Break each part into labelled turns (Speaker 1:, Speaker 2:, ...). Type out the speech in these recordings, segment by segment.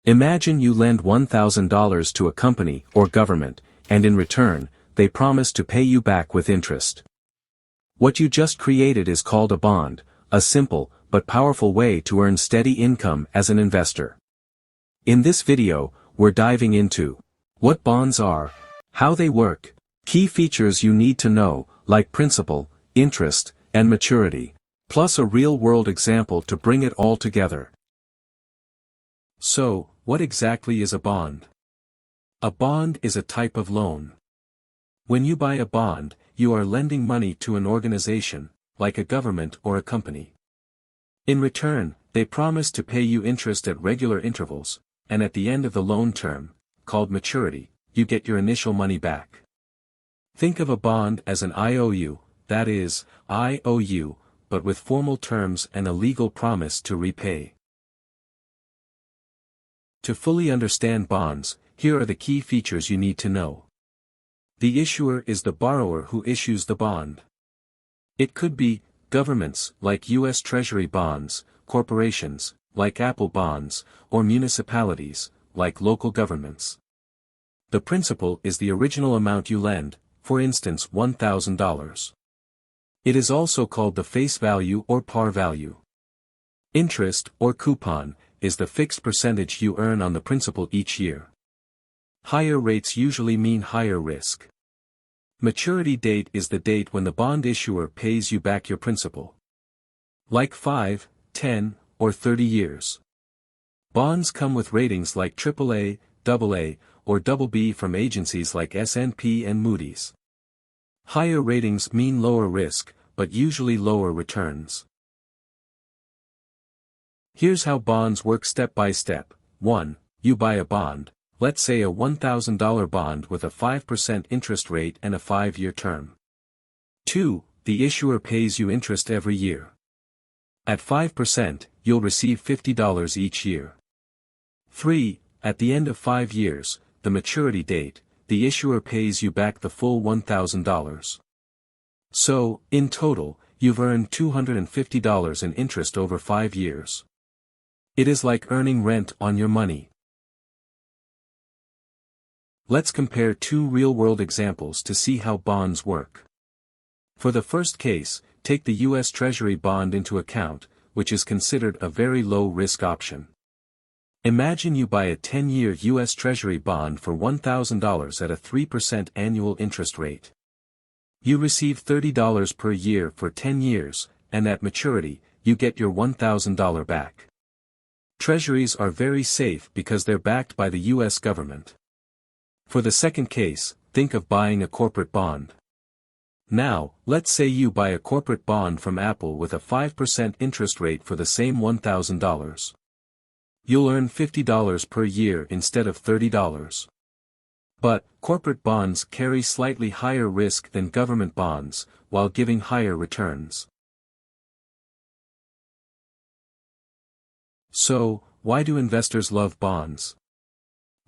Speaker 1: Imagine you lend $1,000 to a company or government, and in return, they promise to pay you back with interest. What you just created is called a bond, a simple but powerful way to earn steady income as an investor. In this video, we're diving into what bonds are, how they work, key features you need to know, like principal, interest, and maturity, plus a real-world example to bring it all together. So, what exactly is a bond? A bond is a type of loan. When you buy a bond, you are lending money to an organization, like a government or a company. In return, they promise to pay you interest at regular intervals, and at the end of the loan term, called maturity, you get your initial money back. Think of a bond as an IOU, that is, I owe you, but with formal terms and a legal promise to repay. To fully understand bonds, here are the key features you need to know. The issuer is the borrower who issues the bond. It could be governments, like U.S. Treasury bonds, corporations, like Apple bonds, or municipalities, like local governments. The principal is the original amount you lend, for instance $1,000. It is also called the face value or par value. Interest, or coupon, is the fixed percentage you earn on the principal each year. Higher rates usually mean higher risk. Maturity date is the date when the bond issuer pays you back your principal. Like 5, 10, or 30 years. Bonds come with ratings like AAA, AA, or BB from agencies like S&P and Moody's. Higher ratings mean lower risk, but usually lower returns. Here's how bonds work step by step. 1. You buy a bond, let's say a $1,000 bond with a 5% interest rate and a 5-year term. 2. The issuer pays you interest every year. At 5%, you'll receive $50 each year. 3. At the end of 5 years, the maturity date, the issuer pays you back the full $1,000. So, in total, you've earned $250 in interest over 5 years. It is like earning rent on your money. Let's compare two real-world examples to see how bonds work. For the first case, take the U.S. Treasury bond into account, which is considered a very low-risk option. Imagine you buy a 10-year U.S. Treasury bond for $1,000 at a 3% annual interest rate. You receive $30 per year for 10 years, and at maturity, you get your $1,000 back. Treasuries are very safe because they're backed by the U.S. government. For the second case, think of buying a corporate bond. Now, let's say you buy a corporate bond from Apple with a 5% interest rate for the same $1,000. You'll earn $50 per year instead of $30. But, corporate bonds carry slightly higher risk than government bonds, while giving higher returns. So, why do investors love bonds?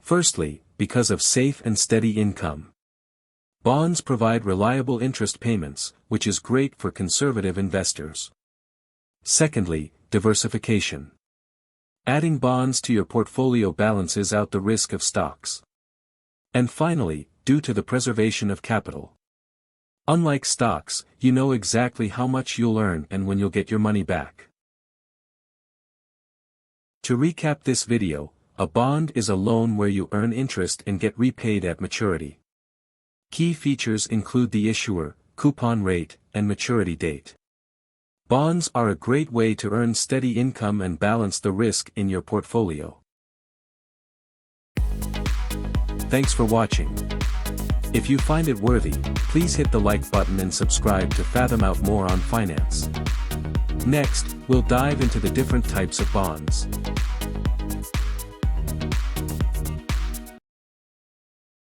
Speaker 1: Firstly, because of safe and steady income. Bonds provide reliable interest payments, which is great for conservative investors. Secondly, diversification. Adding bonds to your portfolio balances out the risk of stocks. And finally, due to the preservation of capital. Unlike stocks, you know exactly how much you'll earn and when you'll get your money back. To recap this video, a bond is a loan where you earn interest and get repaid at maturity. Key features include the issuer, coupon rate, and maturity date. Bonds are a great way to earn steady income and balance the risk in your portfolio. Thanks for watching. If you find it worthy, please hit the like button and subscribe to fathom out more on finance. Next, we'll dive into the different types of bonds.